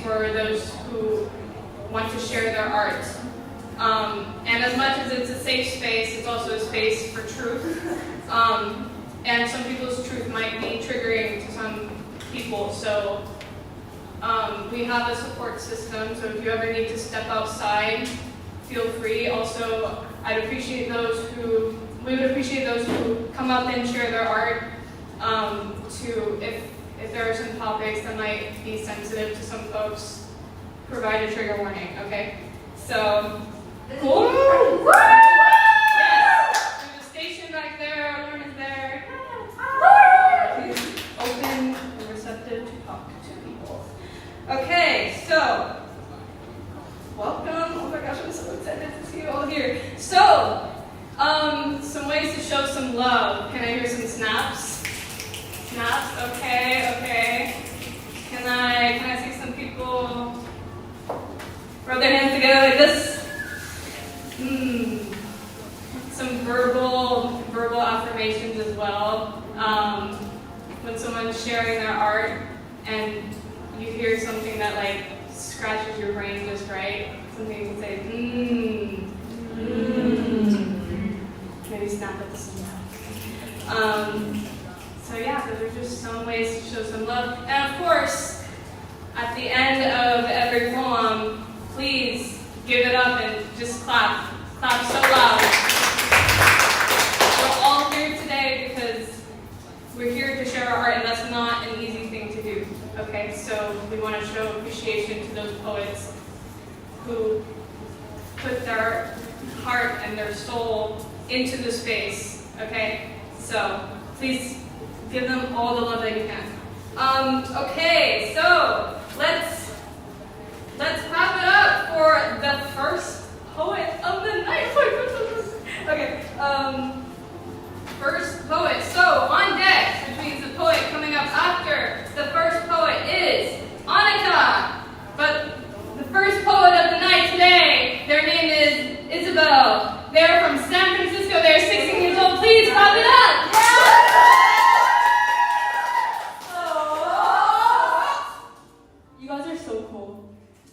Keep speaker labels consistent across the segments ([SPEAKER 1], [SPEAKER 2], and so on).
[SPEAKER 1] for those who want to share their art. And as much as it's a safe space, it's also a space for truth. And some people's truth might be triggering to some people. So we have a support system, so if you ever need to step outside, feel free. Also, we would appreciate those who come up and share their art, if there are some topics that might be sensitive to some folks, provide a trigger warning, okay? So, cool? Yes! There's a station back there, Arwin is there. He's open and receptive to talk to people. Okay, so, welcome. Oh my gosh, I'm so excited to see you all here. So, some ways to show some love. Can I hear some snaps? Snaps, okay. Can I see some people rub their hands together like this? Some verbal affirmations as well. When someone's sharing their art and you hear something that like scratches your brain just right, something you can say, maybe snap at the snap. So yeah, those are just some ways to show some love. And of course, at the end of every poem, please give it up and just clap. Clap so loud. We're all here today because we're here to share our art, and that's not an easy thing to do. Okay, so we want to show appreciation to those poets who put their heart and their soul into the space. Okay, so please give them all the love that you can. Okay, so let's wrap it up for the first poet of the night. Okay, first poet. So on deck, which means the poet coming up after the first poet is Anuka. But the first poet of the night today, their name is Isabel. They're from San Francisco. They're 16 years old. Please clap it up.
[SPEAKER 2] You guys are so cool.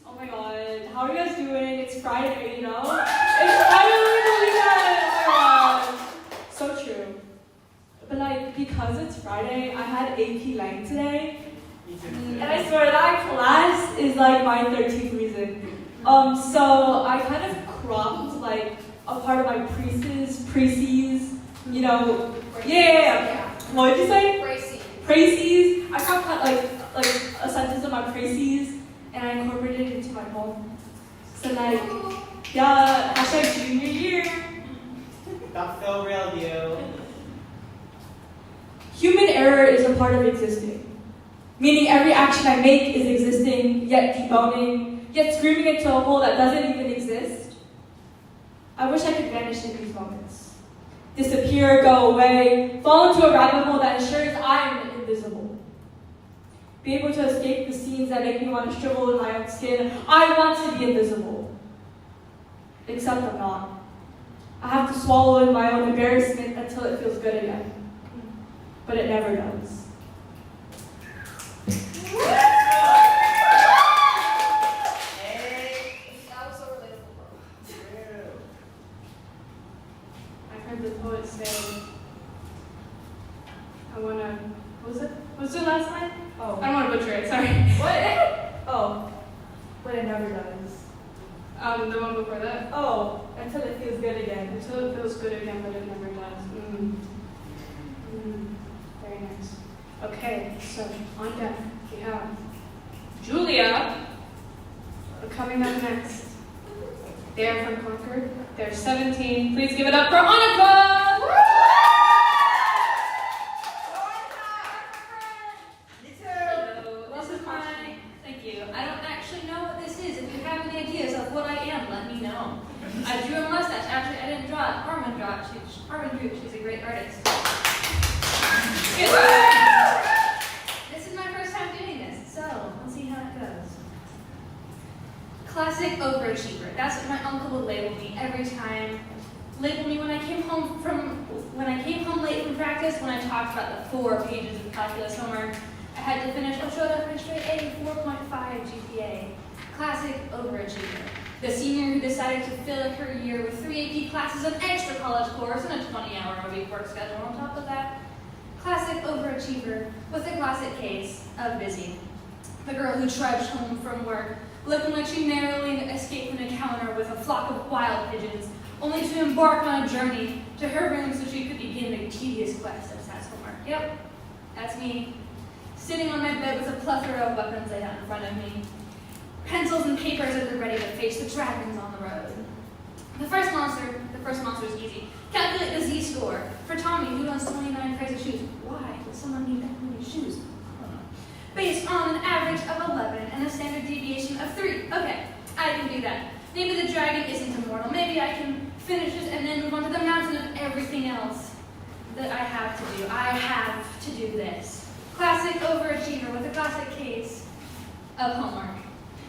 [SPEAKER 2] Oh my god. How are you guys doing? It's Friday, you know? It's Friday, oh my god. So true. But like, because it's Friday, I had AP Lang today. And I swear that class is like my 13th reason. So I kind of cropped like a part of my preces, you know. Yeah. What did you say? Preces. I cropped like a sentence of my preces and I incorporated it into my poem. So like, yeah, hashtag junior year.
[SPEAKER 3] That's so real, you.
[SPEAKER 2] Human error is a part of existing. Meaning every action I make is existing, yet deboning, yet screaming into a hole that doesn't even exist. I wish I could vanish in these moments. Disappear, go away, fall into a rabbit hole that ensures I'm invisible. Be able to escape the scenes that make me want to shrivel in my own skin. I want to be invisible. Except I'm not. I have to swallow in my own embarrassment until it feels good again. But it never does.
[SPEAKER 1] I've heard the poet say, what's the last line?
[SPEAKER 2] Oh.
[SPEAKER 1] I don't want to butcher it, sorry.
[SPEAKER 2] What? Oh. But it never does.
[SPEAKER 1] The one before that?
[SPEAKER 2] Oh. Until it feels good again.
[SPEAKER 1] Until it feels good again, but it never does. Very nice. Okay, so on deck we have Julia coming up next. They are from Concord. They're 17. Please give it up for Anuka!
[SPEAKER 4] Thank you. I don't actually know what this is. If you have any ideas of what I am, let me know. I drew a mustache. Actually, I didn't draw it. Arwin drew it. Arwin drew it. She's a great artist. This is my first time doing this, so let's see how it goes. Classic overachiever. That's what my uncle would label me every time. Label me when I came home late from practice when I talked about the 4 pages of calculus homework. I had to finish a showed up in a straight A, 4.5 GPA. Classic overachiever. The senior who decided to fill her year with 3 AP classes, an extra college course, and a 20-hour-a-week work schedule on top of that. Classic overachiever with a classic case of busy. The girl who trudged home from work, looking like she narrowly escaped an encounter with a flock of wild pigeons, only to embark on a journey to her room so she could begin the tedious quest of SAS homework. Yep, that's me. Sitting on my bed with a plethora of weapons laid out in front of me. Pencils and papers at the ready to face the dragons on the road. The first monster is easy. Calculate the Z-score. For Tommy, who owns 29 pairs of shoes. Why would someone need that many shoes? I don't know. Based on an average of 11 and a standard deviation of 3. Okay, I can do that. Maybe the dragon isn't immortal. Maybe I can finish it and then move on to the mountain of everything else that I have to do. I have to do this. Classic overachiever with a classic case of homework.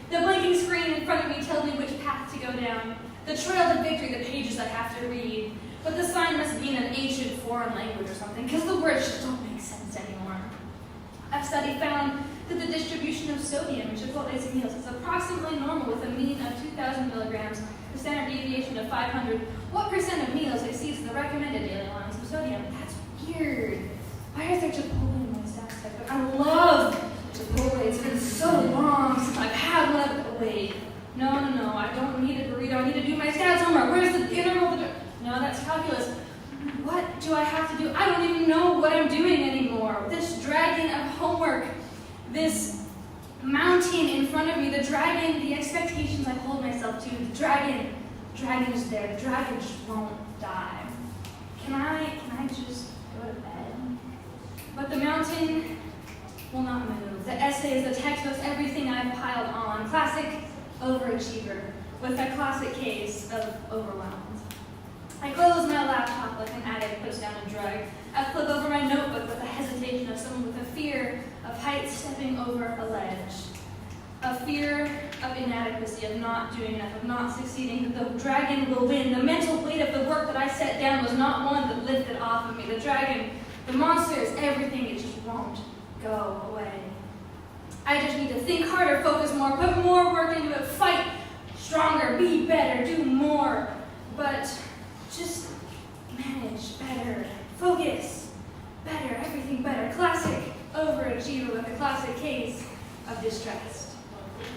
[SPEAKER 4] The blinking screen in front of me tells me which path to go down. The trail to victory, the pages I have to read. But the sign must be in an ancient foreign language or something, because the words just don't make sense anymore. A study found that the distribution of sodium in Chipotle's meals is approximately normal with a mean of 2,000 milligrams, a standard deviation of 500. What percent of meals exceeds the recommended daily allowance of sodium? That's weird. Why is there Chipotle in my stats textbook? I love Chipotle. It's been so long since I've had one. Wait. No, I don't need a burrito. I need to do my stats homework. Where's the integral? No, that's calculus. What do I have to do? I don't even know what I'm doing anymore. This dragon of homework, this mountain in front of me, the dragon, the expectations I hold myself to, the dragon is there. The dragon just won't die. Can I just go to bed? But the mountain will not move. The essays, the textbooks, everything I've piled on. Classic overachiever with a classic case of overwhelmed. I close my laptop like an addict puts down a drug. I flip over my notebook with the hesitation of someone with a fear of heights stepping over a ledge. A fear of inadequacy, of not doing enough, of not succeeding, that the dragon will win. The mental weight of the work that I set down was not one that lifted off of me. The dragon, the monsters, everything, it just won't go away. I just need to think harder, focus more, put more work into it, fight stronger, be better, do more. But just manage better, focus better, everything better. Classic overachiever with a classic case of distress.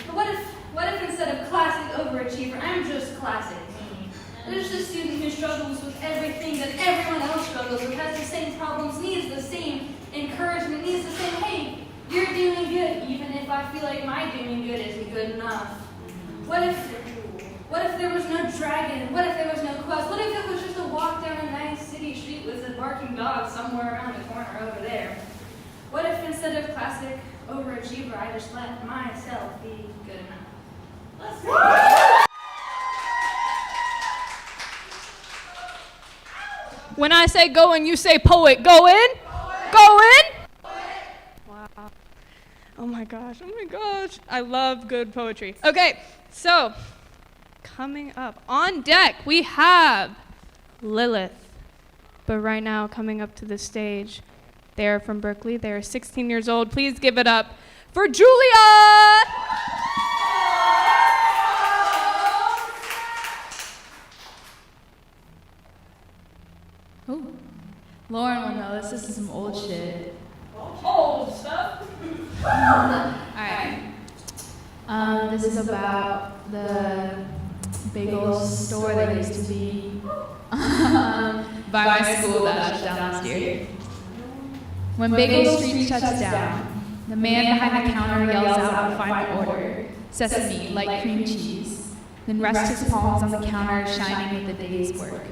[SPEAKER 4] But what if instead of classic overachiever, I'm just classic me? There's a student who struggles with everything that everyone else struggles with, has the same problems, needs the same encouragement, needs the same, hey, you're doing good, even if I feel like my doing good isn't good enough. What if there was no dragon? What if there was no quest? What if it was just a walk down a nice city street with a barking dog somewhere around the corner over there? What if instead of classic overachiever, I just let myself be good enough? Let's go.
[SPEAKER 1] When I say go in, you say poet. Go in. Go in. Wow. Oh my gosh. I love good poetry. Okay, so coming up on deck, we have Lilith. But right now, coming up to the stage, they're from Berkeley. They're 16 years old. Please give it up for Julia!
[SPEAKER 5] Oh, Lauren will know this. This is some old shit.
[SPEAKER 1] Old stuff?
[SPEAKER 5] Alright. This is about the bagel store that used to be by my school that shut down last year. When Bagel Street shuts down, the man behind the counter yells out a final order, sesame, light cream cheese, then rests his palms on the counter shining with the day's work.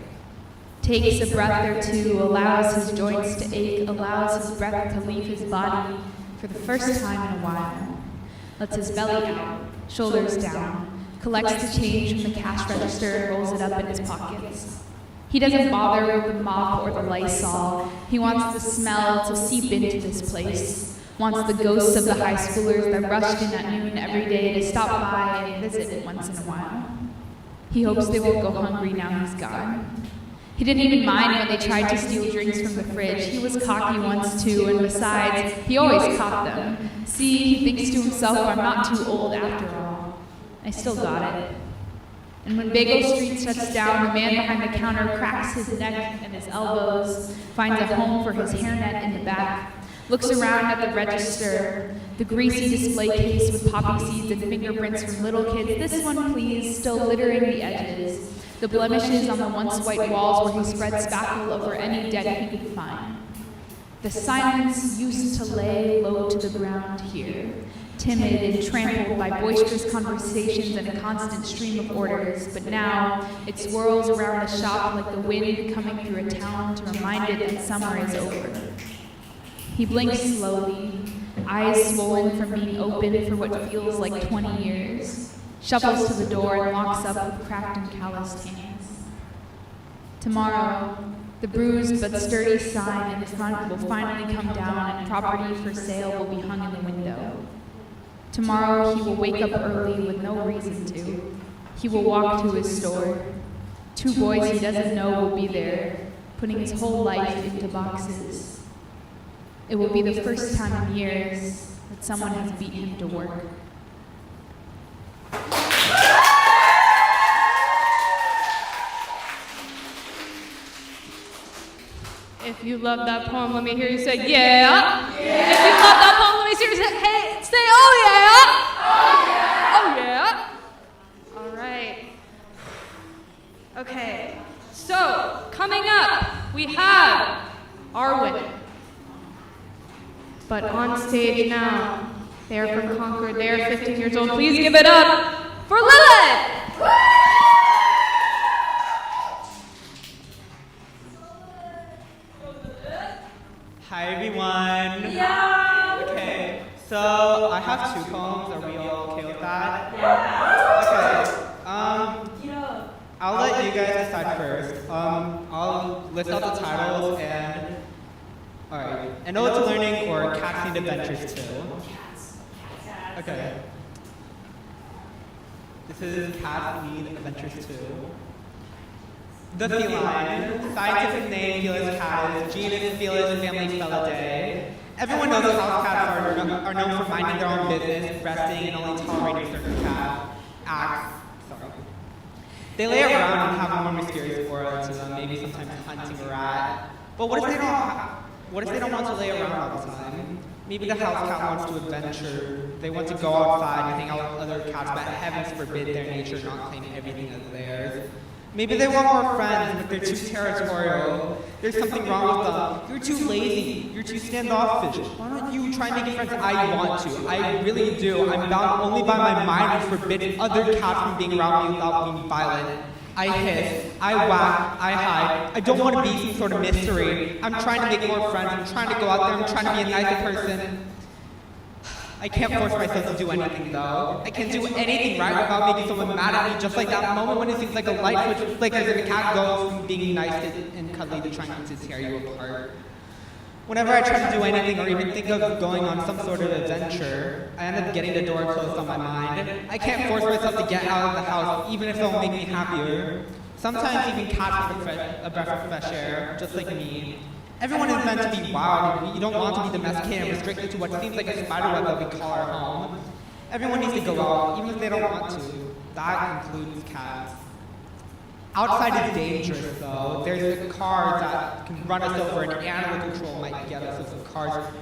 [SPEAKER 5] Takes a breath or two, allows his joints to ache, allows his breath to leave his body for the first time in a while. Lets his belly out, shoulders down, collects the change from the cash register and rolls it up in his pockets. He doesn't bother with the mop or the Lysol. He wants the smell to seep into this place. Wants the ghosts of the high schoolers that rushed in at noon every day to stop by and visit once in a while. He hopes they won't go hungry now he's gone. He didn't even mind when they tried to steal drinks from the fridge. He was cocky once too, and besides, he always caught them. See, he thinks to himself, I'm not too old after all. I still got it. And when Bagel Street shuts down, the man behind the counter cracks his neck and his elbows, finds a home for his hairnet in the back, looks around at the register, the greasy display case with poppy seeds and fingerprints from little kids, this one please, still littering the edges, the blemishes on the once white walls where he spread spackle over any debt he could find. The silence used to lay low to the ground here, timid and trampled by boisterous conversations and a constant stream of orders, but now it swirls around the shop like the wind coming through a town to remind it that summer is over. He blinks slowly, eyes swollen from being open for what feels like 20 years, shuffles to the door and locks up with cracked and calloused hands. Tomorrow, the bruised but sturdy sign in the front will finally come down and property for sale will be hung in the window. Tomorrow he will wake up early with no reason to. He will walk to his store. 2 boys he doesn't know will be there, putting his whole life into boxes. It will be the first time in years that someone has beat him to work.
[SPEAKER 1] If you love that poem, let me hear you say, yeah. If you love that poem, let me hear you say, hey, say, oh yeah. Oh yeah. All right. Okay, so coming up, we have Arwin. But on stage now, they are from Concord, they are 15 years old. Please give it up for Lili!
[SPEAKER 3] Hi everyone.
[SPEAKER 2] Yeah.
[SPEAKER 3] Okay, so I have 2 poems. Are we all okay with that? Yeah. Okay. I'll let you guys decide first. I'll list out the titles and. Alright. An Ode to Learning or Cats Need Adventures 2. Okay. This is Cats Need Adventures 2. The feline, scientific name Felis catus, genus Felis, family Felidae. Everyone knows house cats are known for minding their own business, resting, and only tolerating certain cat acts. They lay around and have a more mysterious aura to them, maybe sometimes hunting a rat. But what if they don't want to lay around all the time? Maybe the house cat wants to adventure. They want to go outside and hang out with other cats, but heavens forbid their nature not claiming everything as theirs. Maybe they want more friends, but they're too territorial. There's something wrong with them. You're too lazy. You're too standoffish. Why don't you try making friends? I want to. I really do. I'm bound only by my mind which forbids other cats from being around me without being violent. I hiss, I whack, I hide. I don't want to be some sort of mystery. I'm trying to make more friends. I'm trying to go out there. I'm trying to be a nicer person. I can't force myself to do anything, though. I can't do anything right without making someone mad at me, just like that moment when it seems like a light switch flickers and the cat goes from being nice and cuddly to trying to tear you apart. Whenever I try to do anything or even think of going on some sort of adventure, I end up getting the door closed on my mind. I can't force myself to get out of the house, even if it'll make me happier. Sometimes even cats need a breath of fresh air, just like me. Everyone is meant to be wild. You don't want to be domesticated and restricted to what seems like a spiderweb that we call our home. Everyone needs to go out, even if they don't want to. That includes cats. Outside is dangerous, though. There's the cars that can run us over, and animal control might get us. So the cars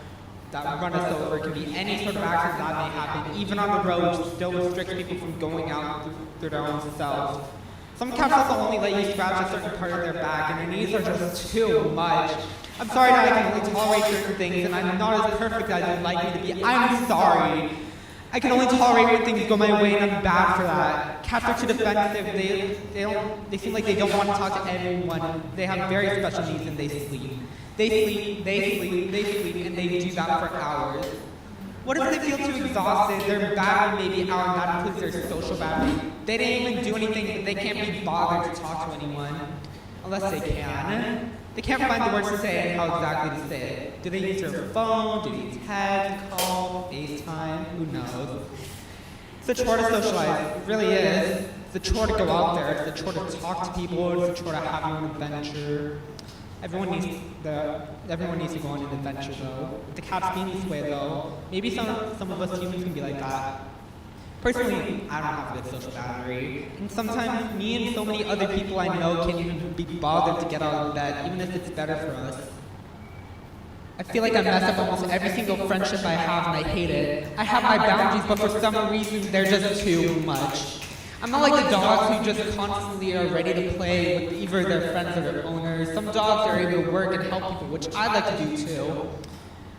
[SPEAKER 3] that run us over can be any sort of accident that may happen. Even on the road, which still restricts people from going out through their own selves. Some cats also only let you scratch a certain part of their back, and their knees are just too much. I'm sorry that I can only tolerate certain things, and I'm not as perfect as I'd like me to be. I'm sorry. I can only tolerate when things go my way, and I'm bad for that. Cats are too defensive. They seem like they don't want to talk to everyone. They have very special needs, and they sleep. They sleep, and they do that for hours. What if they feel too exhausted? Their battery may be out, and that includes their social battery. They didn't even do anything, but they can't be bothered to talk to anyone. Unless they can. They can't find the words to say and how exactly to say it. Do they use their phone? Do they text, call, FaceTime? Who knows? It's a chore to socialize. It really is. It's a chore to go out there. It's a chore to talk to people. It's a chore to have your own adventure. Everyone needs to go on an adventure, though. The cats being this way, though. Maybe some of us humans can be like that. Personally, I don't have a good social battery. And sometimes me and so many other people I know can't even be bothered to get out of bed, even if it's better for us. I feel like I mess up almost every single friendship I have and I hate it. I have my boundaries, but for some reason they're just too much. I'm not like the dogs who just constantly are ready to play with either their friends or their owners. Some dogs are able to work and help people, which I like to do too.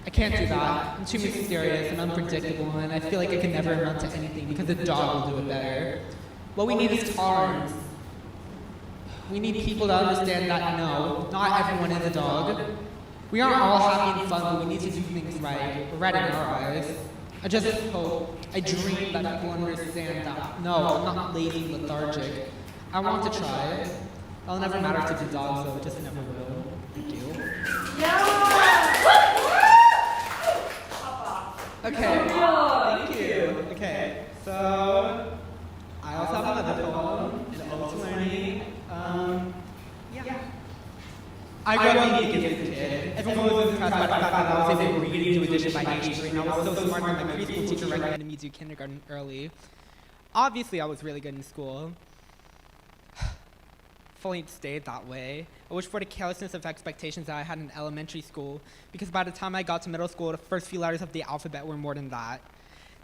[SPEAKER 3] I can't do that. I'm too mysterious and unpredictable, and I feel like I can never amount to anything because a dog will do it better. What we need is tolerance. We need people to understand that no, not everyone is a dog. We aren't all happy and fun, but we need to do things right. Or right in our eyes. I just hope, I dream that people understand that no, I'm not lazy and lethargic. I want to try. I'll never matter to the dogs, though, it just never will. Thank you. Okay, thank you. Okay, so I also have another poem, an ode to learning. Yeah. I grew up being a gifted kid. Everyone was impressed by the fact that I was able to read into addition by age 3, and I was so smart that my preschool teacher recommended me do kindergarten early. Obviously, I was really good in school. If only it stayed that way. I wish for the carelessness of expectations that I had in elementary school, because by the time I got to middle school, the first few letters of the alphabet were more than that.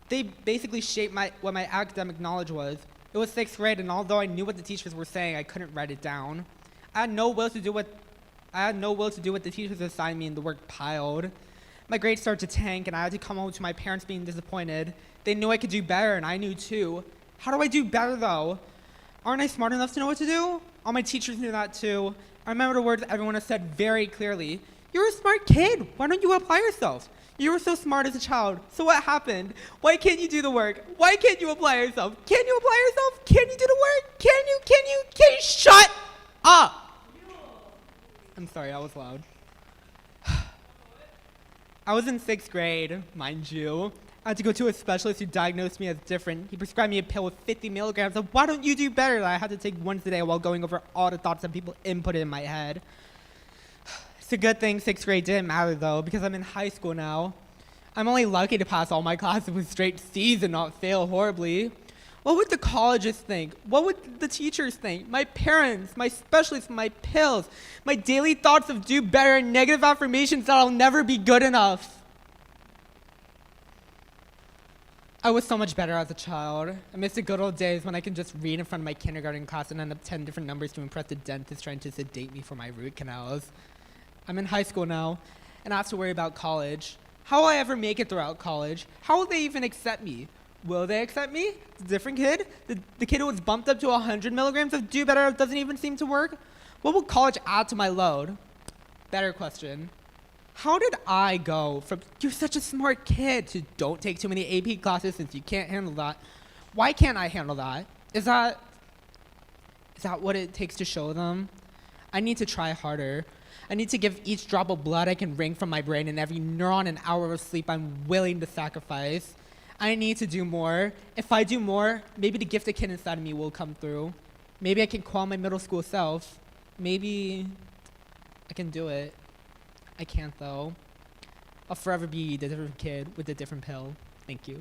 [SPEAKER 3] They basically shaped what my academic knowledge was. It was 6th grade, and although I knew what the teachers were saying, I couldn't write it down. I had no will to do what the teachers assigned me, and the work piled. My grades started to tank, and I had to come home to my parents being disappointed. They knew I could do better, and I knew too. How do I do better, though? Aren't I smart enough to know what to do? All my teachers knew that too. I remember the words everyone has said very clearly. You're a smart kid. Why don't you apply yourself? You were so smart as a child. So what happened? Why can't you do the work? Why can't you apply yourself? Can you apply yourself? Can you do the work? Can you? Shut up! I'm sorry, I was loud. I was in 6th grade, mind you. I had to go to a specialist who diagnosed me as different. He prescribed me a pill with 50 milligrams of why don't you do better that I had to take once a day while going over all the thoughts that people inputted in my head. It's a good thing 6th grade didn't matter though, because I'm in high school now. I'm only lucky to pass all my classes with straight C's and not fail horribly. What would the colleges think? What would the teachers think? My parents, my specialists, my pills, my daily thoughts of do better and negative affirmations that I'll never be good enough. I was so much better as a child. I miss the good old days when I could just read in front of my kindergarten class and end up 10 different numbers to impress the dentist trying to sedate me for my root canals. I'm in high school now, and I have to worry about college. How will I ever make it throughout college? How will they even accept me? Will they accept me? The different kid? The kid who was bumped up to 100 milligrams of do better doesn't even seem to work? What will college add to my load? Better question. How did I go from you're such a smart kid to don't take too many AP classes since you can't handle that? Why can't I handle that? Is that what it takes to show them? I need to try harder. I need to give each drop of blood I can wring from my brain and every neuron an hour of sleep I'm willing to sacrifice. I need to do more. If I do more, maybe the gifted kid inside of me will come through. Maybe I can call my middle school self. Maybe I can do it. I can't though. I'll forever be the different kid with the different pill. Thank you.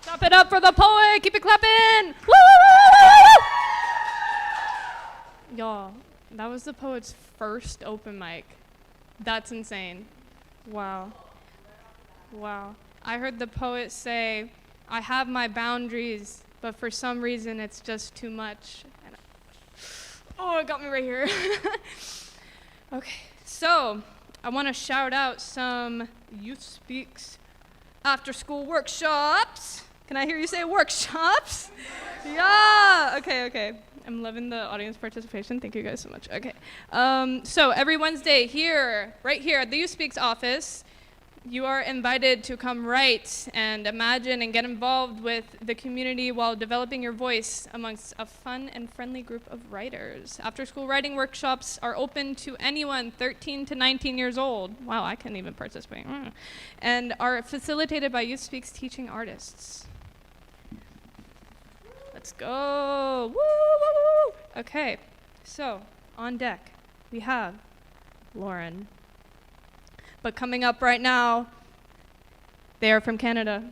[SPEAKER 1] Clap it up for the poet. Keep it clapping. Woo, woo, woo, woo. Y'all, that was the poet's first open mic. That's insane. Wow. I heard the poet say, I have my boundaries, but for some reason it's just too much. Oh, it got me right here. Okay, so I want to shout out some Youth Speaks after school workshops. Can I hear you say workshops? Yeah, okay. I'm loving the audience participation. Thank you guys so much. Okay, so every Wednesday right here at the Youth Speaks office, you are invited to come write and imagine and get involved with the community while developing your voice amongst a fun and friendly group of writers. After-school writing workshops are open to anyone 13 to 19 years old. Wow, I couldn't even participate. And are facilitated by Youth Speaks teaching artists. Let's go. Woo, woo, woo. Okay, so on deck we have Lauren. But coming up right now, they are from Canada.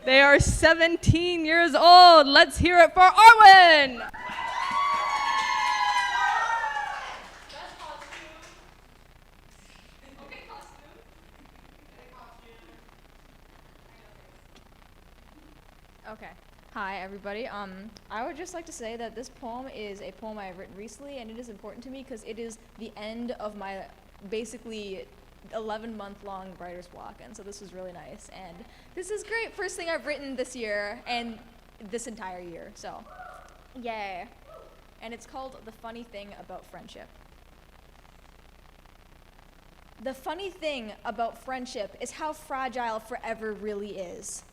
[SPEAKER 1] They are 17 years old. Let's hear it for Arwin.
[SPEAKER 6] Okay. Hi, everybody. I would just like to say that this poem is a poem I have written recently, and it is important to me because it is the end of my basically 11-month-long writer's block, and so this was really nice. And this is great. First thing I've written this year and this entire year, so yay. And it's called The Funny Thing About Friendship. The funny thing about friendship is how fragile forever really is.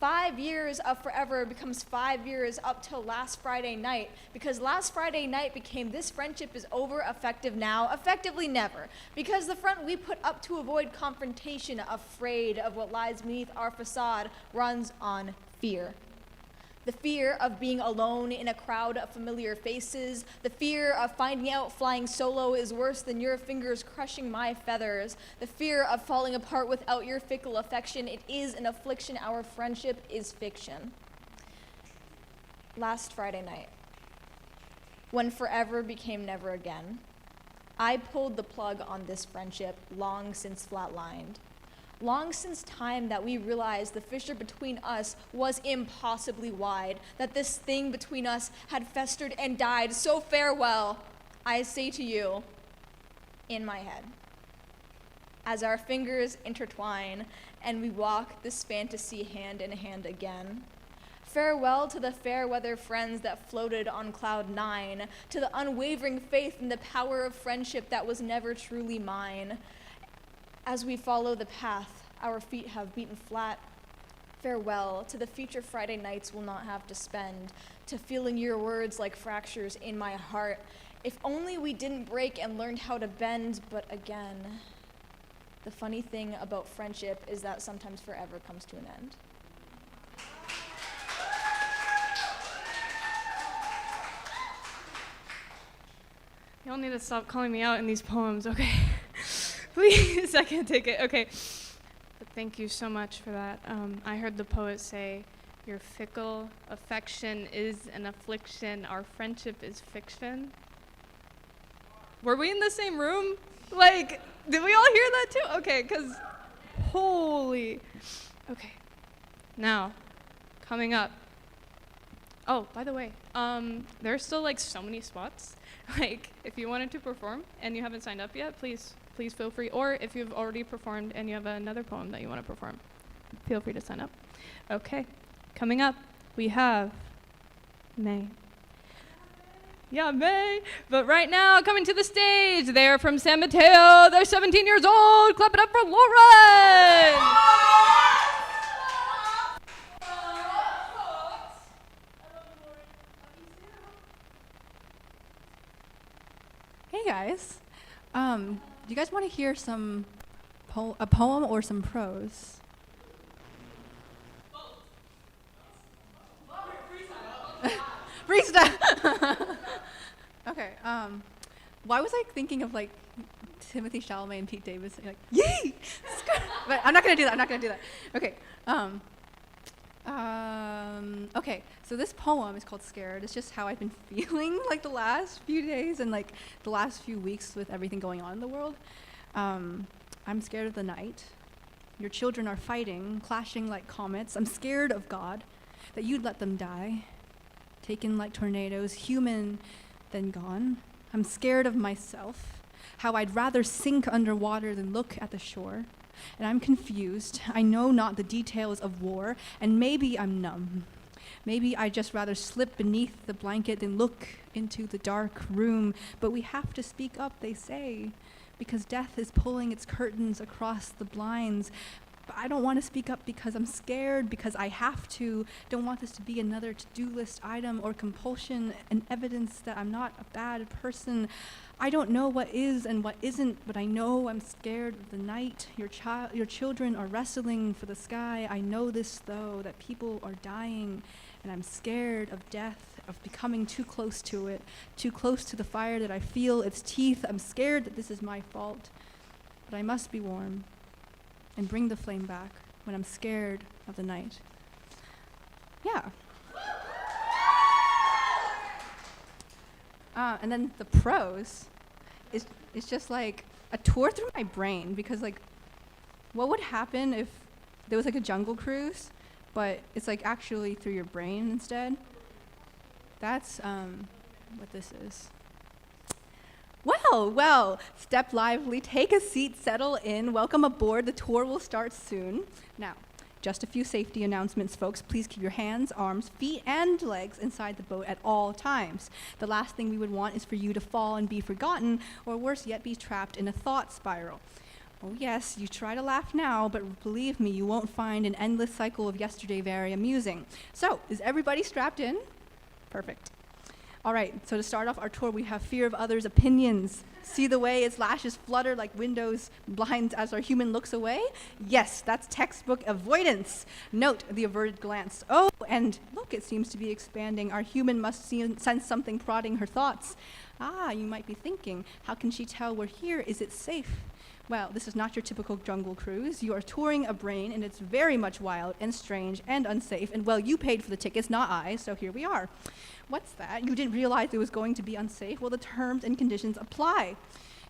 [SPEAKER 6] 5 years of forever becomes 5 years up till last Friday night, because last Friday night became this friendship is over, effective now, effectively never. Because the front we put up to avoid confrontation, afraid of what lies beneath our facade, runs on fear. The fear of being alone in a crowd of familiar faces. The fear of finding out flying solo is worse than your fingers crushing my feathers. The fear of falling apart without your fickle affection. It is an affliction. Our friendship is fiction. Last Friday night, when forever became never again, I pulled the plug on this friendship long since flatlined. Long since time that we realized the fissure between us was impossibly wide, that this thing between us had festered and died. So farewell, I say to you, in my head, as our fingers intertwine and we walk this fantasy hand in hand again. Farewell to the fair weather friends that floated on cloud 9, to the unwavering faith in the power of friendship that was never truly mine. As we follow the path our feet have beaten flat, farewell to the future Friday nights we'll not have to spend, to feeling your words like fractures in my heart. If only we didn't break and learned how to bend, but again, the funny thing about friendship is that sometimes forever comes to an end.
[SPEAKER 1] Y'all need to stop calling me out in these poems, okay? Please, I can't take it. Okay. But thank you so much for that. I heard the poet say, your fickle affection is an affliction. Our friendship is fiction. Were we in the same room? Like, did we all hear that too? Okay, because holy. Okay. Now, coming up. Oh, by the way, there's still like so many spots. Like, if you wanted to perform and you haven't signed up yet, please feel free. Or if you've already performed and you have another poem that you want to perform, feel free to sign up. Okay, coming up, we have May. Yeah, May. But right now, coming to the stage, they're from San Mateo. They're 17 years old. Clap it up for Lauren.
[SPEAKER 7] Hey guys, do you guys want to hear a poem or some prose? Freestyle. Okay. Why was I thinking of like Timothy Chalamet and Pete Davidson? Like, yay! But I'm not gonna do that. Okay. Okay, so this poem is called Scared. It's just how I've been feeling like the last few days and like the last few weeks with everything going on in the world. I'm scared of the night. Your children are fighting, clashing like comets. I'm scared of God, that you'd let them die, taken like tornadoes, human then gone. I'm scared of myself, how I'd rather sink underwater than look at the shore. And I'm confused. I know not the details of war, and maybe I'm numb. Maybe I'd just rather slip beneath the blanket than look into the dark room. But we have to speak up, they say, because death is pulling its curtains across the blinds. But I don't want to speak up because I'm scared, because I have to. Don't want this to be another to-do list item or compulsion and evidence that I'm not a bad person. I don't know what is and what isn't, but I know I'm scared of the night. Your children are wrestling for the sky. I know this, though, that people are dying, and I'm scared of death, of becoming too close to it, too close to the fire that I feel its teeth. I'm scared that this is my fault, but I must be warm and bring the flame back when I'm scared of the night. Yeah. And then the prose is just like a tour through my brain, because like, what would happen if there was like a jungle cruise, but it's like actually through your brain instead? That's what this is. Well, step lively, take a seat, settle in, welcome aboard, the tour will start soon. Now, just a few safety announcements, folks. Please keep your hands, arms, feet, and legs inside the boat at all times. The last thing we would want is for you to fall and be forgotten, or worse yet, be trapped in a thought spiral. Oh yes, you try to laugh now, but believe me, you won't find an endless cycle of yesterday very amusing. So, is everybody strapped in? Perfect. All right, so to start off our tour, we have fear of others' opinions. See the way its lashes flutter like windows blinds as our human looks away? Yes, that's textbook avoidance. Note the averted glance. Oh, and look, it seems to be expanding. Our human must sense something prodding her thoughts. Ah, you might be thinking, how can she tell we're here? Is it safe? Well, this is not your typical jungle cruise. You are touring a brain, and it's very much wild and strange and unsafe. And well, you paid for the tickets, not I, so here we are. What's that? You didn't realize it was going to be unsafe? Well, the terms and conditions apply.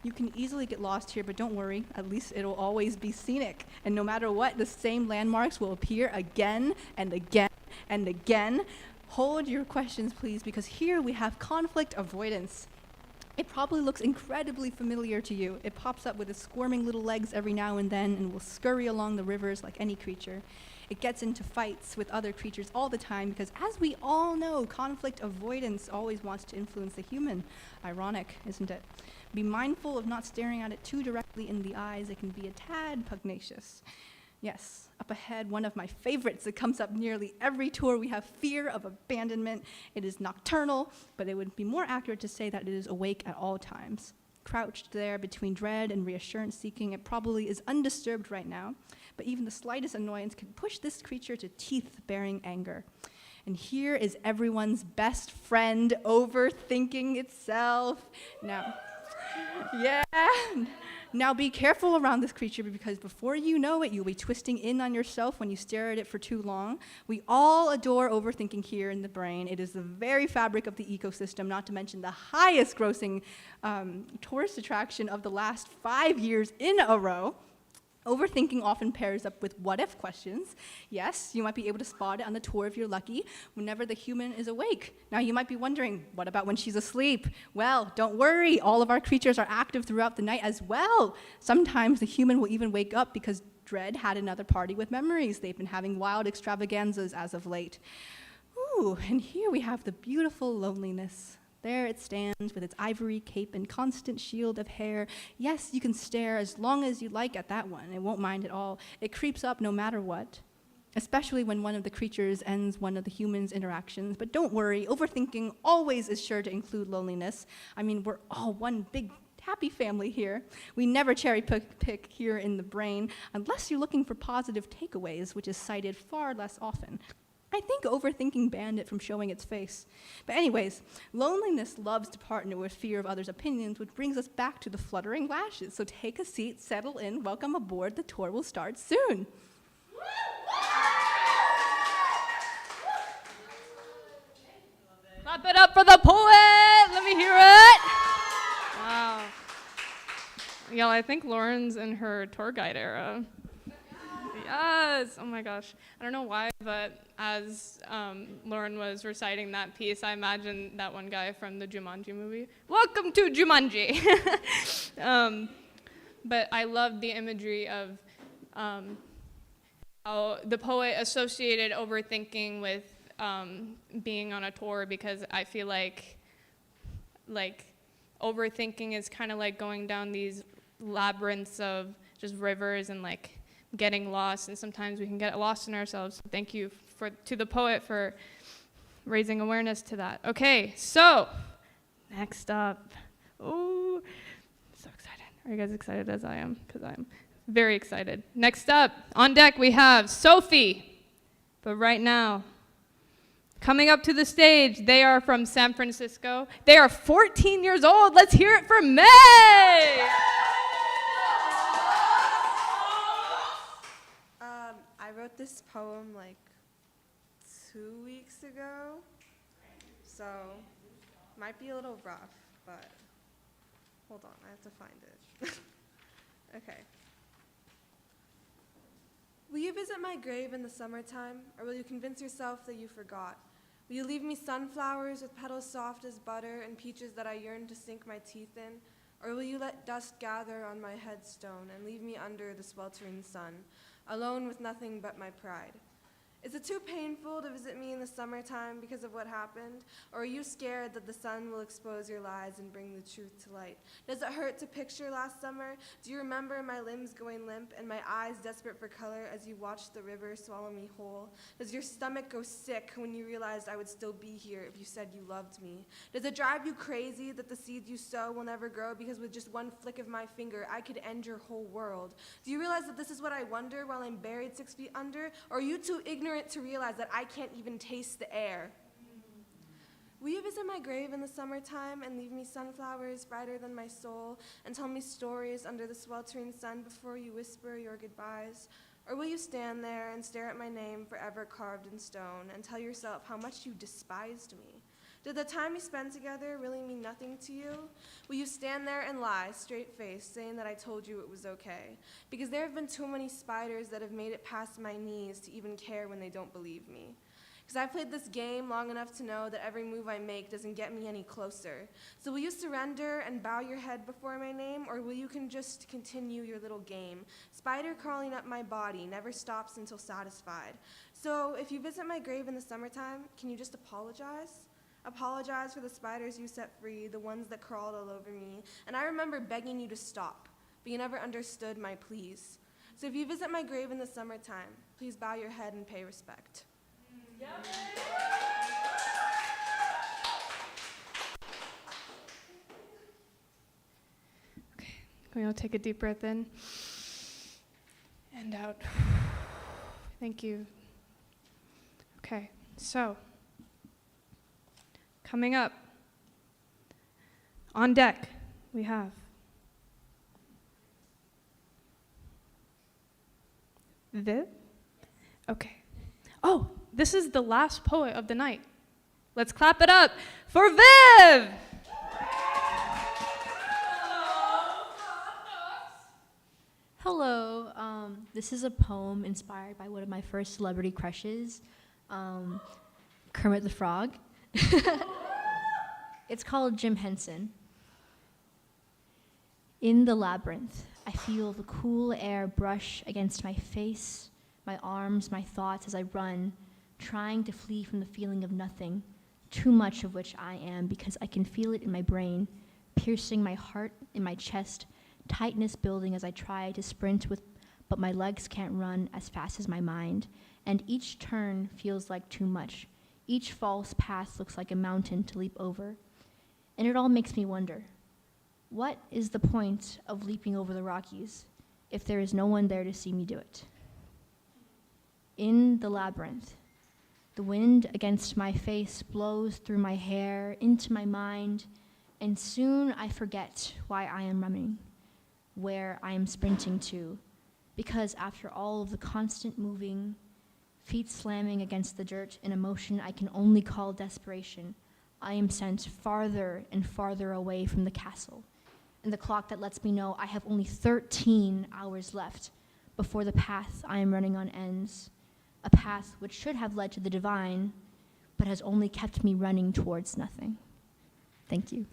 [SPEAKER 7] You can easily get lost here, but don't worry. At least it'll always be scenic. And no matter what, the same landmarks will appear again and again and again. Hold your questions, please, because here we have conflict avoidance. It probably looks incredibly familiar to you. It pops up with its squirming little legs every now and then and will scurry along the rivers like any creature. It gets into fights with other creatures all the time because, as we all know, conflict avoidance always wants to influence the human. Ironic, isn't it? Be mindful of not staring at it too directly in the eyes. It can be a tad pugnacious. Yes, up ahead, one of my favorites that comes up nearly every tour, we have fear of abandonment. It is nocturnal, but it would be more accurate to say that it is awake at all times. Crouched there between dread and reassurance seeking, it probably is undisturbed right now, but even the slightest annoyance can push this creature to teeth-baring anger. And here is everyone's best friend, overthinking itself. Now be careful around this creature, because before you know it, you'll be twisting in on yourself when you stare at it for too long. We all adore overthinking here in the brain. It is the very fabric of the ecosystem, not to mention the highest grossing tourist attraction of the last 5 years in a row. Overthinking often pairs up with what-if questions. Yes, you might be able to spot it on the tour if you're lucky, whenever the human is awake. Now, you might be wondering, what about when she's asleep? Well, don't worry. All of our creatures are active throughout the night as well. Sometimes the human will even wake up because Dread had another party with memories. They've been having wild extravaganzas as of late. Ooh, and here we have the beautiful loneliness. There it stands with its ivory cape and constant shield of hair. Yes, you can stare as long as you like at that one. It won't mind at all. It creeps up no matter what, especially when one of the creatures ends one of the humans' interactions. But don't worry, overthinking always is sure to include loneliness. I mean, we're all one big happy family here. We never cherry pick here in the brain, unless you're looking for positive takeaways, which is cited far less often. I think overthinking banned it from showing its face. But anyways, loneliness loves to partner with fear of others' opinions, which brings us back to the fluttering lashes. So take a seat, settle in, welcome aboard. The tour will start soon.
[SPEAKER 1] Clap it up for the poet! Let me hear it! Wow. Yeah, I think Lauren's in her tour guide era. Yes! Oh my gosh. I don't know why, but as Lauren was reciting that piece, I imagined that one guy from the Jumanji movie. Welcome to Jumanji! But I loved the imagery of how the poet associated overthinking with being on a tour, because I feel like overthinking is kind of like going down these labyrinths of just rivers and like getting lost, and sometimes we can get lost in ourselves. Thank you to the poet for raising awareness to that. Okay, so next up, oh, so excited. Are you guys excited as I am? Because I'm very excited. Next up, on deck we have Sophie. But right now, coming up to the stage, they are from San Francisco. They are 14 years old. Let's hear it for May!
[SPEAKER 8] I wrote this poem like 2 weeks ago, so might be a little rough, but hold on, I have to find it. Okay. Will you visit my grave in the summertime, or will you convince yourself that you forgot? Will you leave me sunflowers with petals soft as butter and peaches that I yearn to sink my teeth in? Or will you let dust gather on my headstone and leave me under the sweltering sun, alone with nothing but my pride? Is it too painful to visit me in the summertime because of what happened? Or are you scared that the sun will expose your lies and bring the truth to light? Does it hurt to picture last summer? Do you remember my limbs going limp and my eyes desperate for color as you watched the river swallow me whole? Does your stomach go sick when you realized I would still be here if you said you loved me? Does it drive you crazy that the seeds you sow will never grow because with just one flick of my finger I could end your whole world? Do you realize that this is what I wonder while I'm buried 6 feet under? Or are you too ignorant to realize that I can't even taste the air? Will you visit my grave in the summertime and leave me sunflowers brighter than my soul and tell me stories under the sweltering sun before you whisper your goodbyes? Or will you stand there and stare at my name forever carved in stone and tell yourself how much you despised me? Did the time we spent together really mean nothing to you? Will you stand there and lie, straight-faced, saying that I told you it was okay? Because there have been too many spiders that have made it past my knees to even care when they don't believe me. Because I've played this game long enough to know that every move I make doesn't get me any closer. So will you surrender and bow your head before my name, or will you just continue your little game? Spider crawling up my body never stops until satisfied. So if you visit my grave in the summertime, can you just apologize? Apologize for the spiders you set free, the ones that crawled all over me. And I remember begging you to stop, but you never understood my pleas. So if you visit my grave in the summertime, please bow your head and pay respect.
[SPEAKER 1] Okay, we'll take a deep breath in and out. Thank you. Okay, so coming up on deck, we have Viv. Okay. Oh, this is the last poet of the night. Let's clap it up for Viv!
[SPEAKER 9] Hello, this is a poem inspired by one of my first celebrity crushes, Kermit the Frog. It's called Jim Henson. In the labyrinth, I feel the cool air brush against my face, my arms, my thoughts as I run, trying to flee from the feeling of nothing, too much of which I am because I can feel it in my brain, piercing my heart, in my chest, tightness building as I try to sprint but my legs can't run as fast as my mind, and each turn feels like too much. Each false path looks like a mountain to leap over. And it all makes me wonder, what is the point of leaping over the Rockies if there is no one there to see me do it? In the labyrinth, the wind against my face blows through my hair, into my mind, and soon I forget why I am running, where I am sprinting to, because after all of the constant moving, feet slamming against the dirt in a motion I can only call desperation, I am sent farther and farther away from the castle, and the clock that lets me know I have only 13 hours left before the path I am running on ends, a path which should have led to the divine, but has only kept me running towards nothing. Thank you.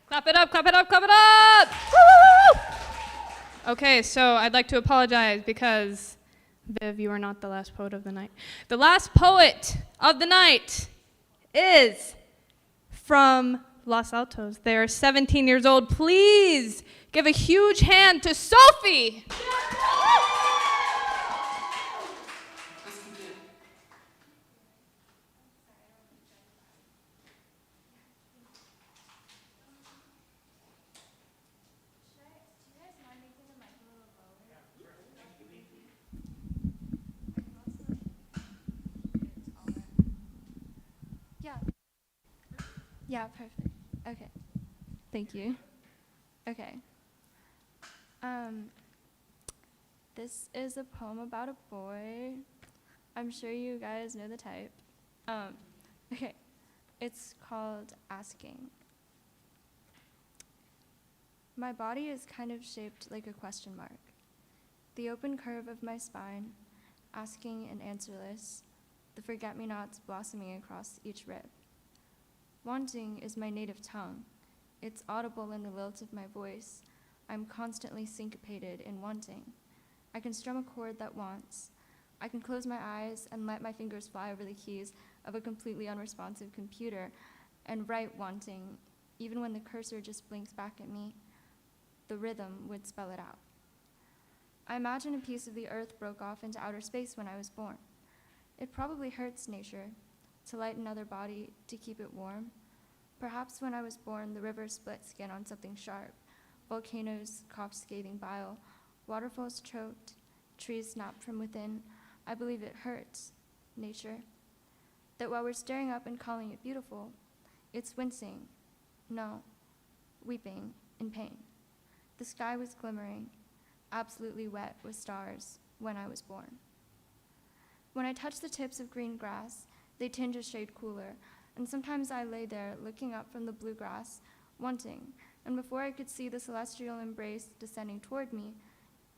[SPEAKER 1] Clap it up, clap it up, clap it up! Woo! Okay, so I'd like to apologize because Viv, you are not the last poet of the night. The last poet of the night is from Los Altos. They are 17 years old. Please give a huge hand to Sophie.
[SPEAKER 10] Yeah, perfect. Okay. Thank you. Okay. This is a poem about a boy. I'm sure you guys know the type. Okay. It's called Asking. My body is kind of shaped like a question mark. The open curve of my spine, asking and answerless, the forget-me-nots blossoming across each rib. Wanting is my native tongue. It's audible in the lilt of my voice. I'm constantly syncopated in wanting. I can strum a chord that wants. I can close my eyes and let my fingers fly over the keys of a completely unresponsive computer and write wanting, even when the cursor just blinks back at me. The rhythm would spell it out. I imagine a piece of the earth broke off into outer space when I was born. It probably hurts nature to light another body to keep it warm. Perhaps when I was born, the river split skin on something sharp. Volcanoes coughed scathing bile. Waterfalls choked. Trees snapped from within. I believe it hurts, nature. That while we're staring up and calling it beautiful, it's wincing. No, weeping in pain. The sky was glimmering, absolutely wet with stars when I was born. When I touch the tips of green grass, they tinge a shade cooler, and sometimes I lay there looking up from the blue grass, wanting, and before I could see the celestial embrace descending toward me,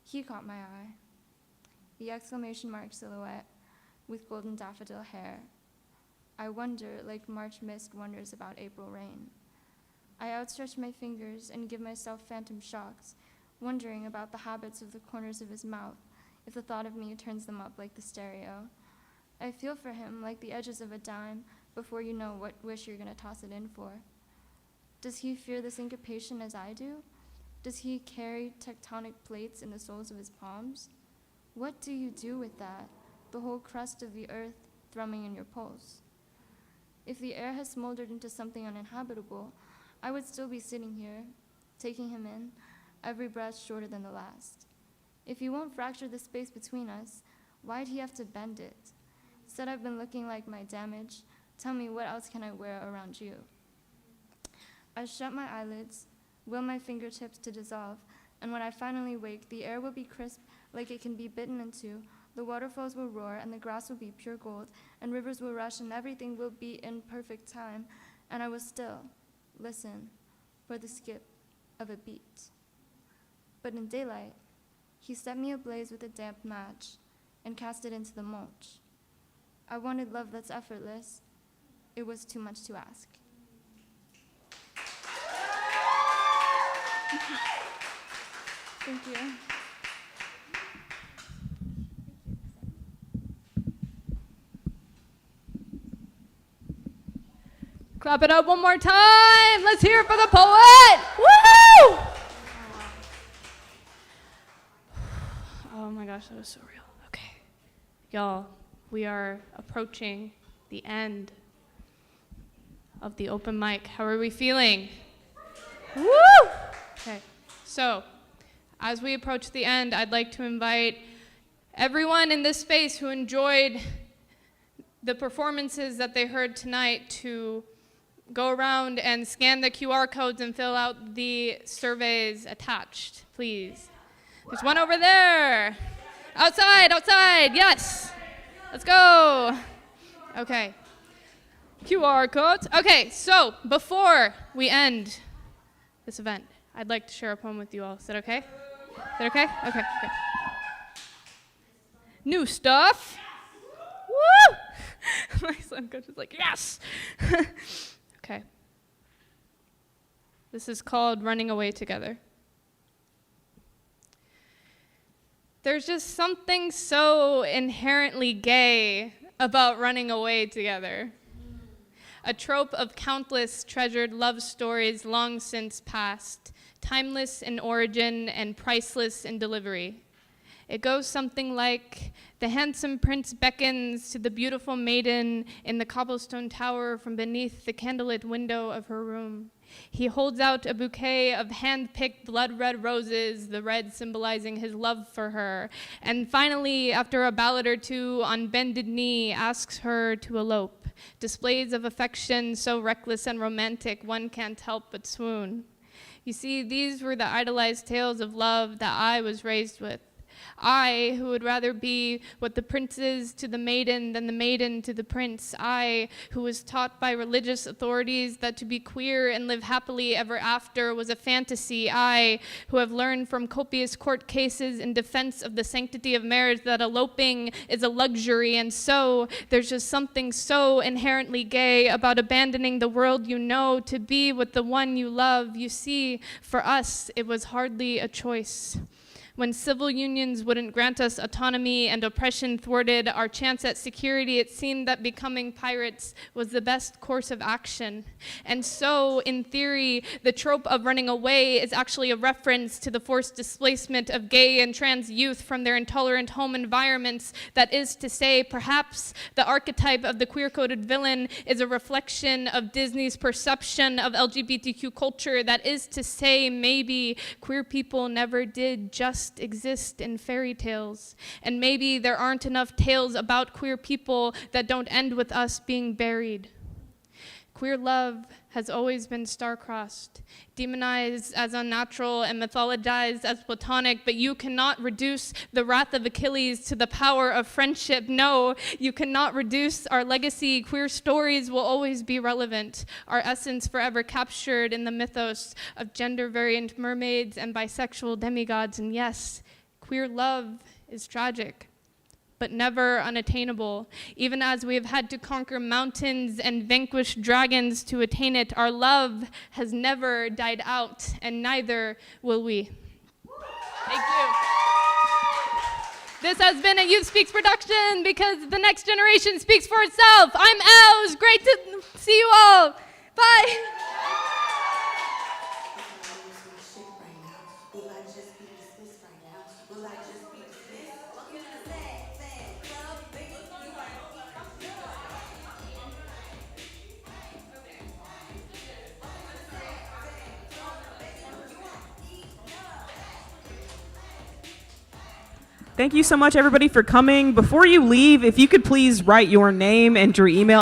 [SPEAKER 10] he caught my eye. The exclamation mark silhouette with golden daffodil hair. I wonder like March mist wonders about April rain. I outstretch my fingers and give myself phantom shocks, wondering about the habits of the corners of his mouth, if the thought of me turns them up like the stereo. I feel for him like the edges of a dime before you know what wish you're gonna toss it in for. Does he fear the syncopation as I do? Does he carry tectonic plates in the soles of his palms? What do you do with that, the whole crust of the earth thrumming in your pulse? If the air has smoldered into something uninhabitable, I would still be sitting here, taking him in, every breath shorter than the last. If he won't fracture the space between us, why'd he have to bend it? Said I've been looking like my damage. Tell me, what else can I wear around you? I shut my eyelids, will my fingertips to dissolve, and when I finally wake, the air will be crisp like it can be bitten into, the waterfalls will roar, and the grass will be pure gold, and rivers will rush, and everything will be in perfect time, and I will still listen for the skip of a beat. But in daylight, he set me ablaze with a damp match and cast it into the mulch. I wanted love that's effortless. It was too much to ask. Thank you.
[SPEAKER 1] Clap it up one more time. Let's hear it for the poet. Woo! Oh my gosh, that was so real. Okay. Y'all, we are approaching the end of the open mic. How are we feeling? Woo! Okay. So, as we approach the end, I'd like to invite everyone in this space who enjoyed the performances that they heard tonight to go around and scan the QR codes and fill out the surveys attached, please. There's one over there. Outside, yes. Let's go. Okay. QR codes. Okay, so before we end this event, I'd like to share a poem with you all. Is that okay? Is that okay? Okay. New stuff. Woo! My son coach is like, yes! Okay. This is called Running Away Together. There's just something so inherently gay about running away together. A trope of countless treasured love stories long since past, timeless in origin and priceless in delivery. It goes something like, the handsome prince beckons to the beautiful maiden in the cobblestone tower from beneath the candlelit window of her room. He holds out a bouquet of hand-picked blood-red roses, the red symbolizing his love for her. And finally, after a ballad or two on bended knee, asks her to elope. Displays of affection so reckless and romantic, one can't help but swoon. You see, these were the idolized tales of love that I was raised with. I, who would rather be what the prince is to the maiden than the maiden to the prince. I, who was taught by religious authorities that to be queer and live happily ever after was a fantasy. I, who have learned from copious court cases in defense of the sanctity of marriage that eloping is a luxury. And so there's just something so inherently gay about abandoning the world you know to be with the one you love. You see, for us, it was hardly a choice. When civil unions wouldn't grant us autonomy and oppression thwarted our chance at security, it seemed that becoming pirates was the best course of action. And so, in theory, the trope of running away is actually a reference to the forced displacement of gay and trans youth from their intolerant home environments. That is to say, perhaps the archetype of the queer-coded villain is a reflection of Disney's perception of LGBTQ culture. That is to say, maybe queer people never did just exist in fairy tales. And maybe there aren't enough tales about queer people that don't end with us being buried. Queer love has always been star-crossed, demonized as unnatural and mythologized as platonic, but you cannot reduce the wrath of Achilles to the power of friendship. No, you cannot reduce our legacy. Queer stories will always be relevant, our essence forever captured in the mythos of gender-variant mermaids and bisexual demigods. And yes, queer love is tragic, but never unattainable. Even as we have had to conquer mountains and vanquish dragons to attain it, our love has never died out, and neither will we. Thank you. This has been a Youth Speaks production because the next generation speaks for itself. I'm Elle. It was great to see you all. Bye.
[SPEAKER 11] Thank you so much, everybody, for coming. Before you leave, if you could please write your name and your email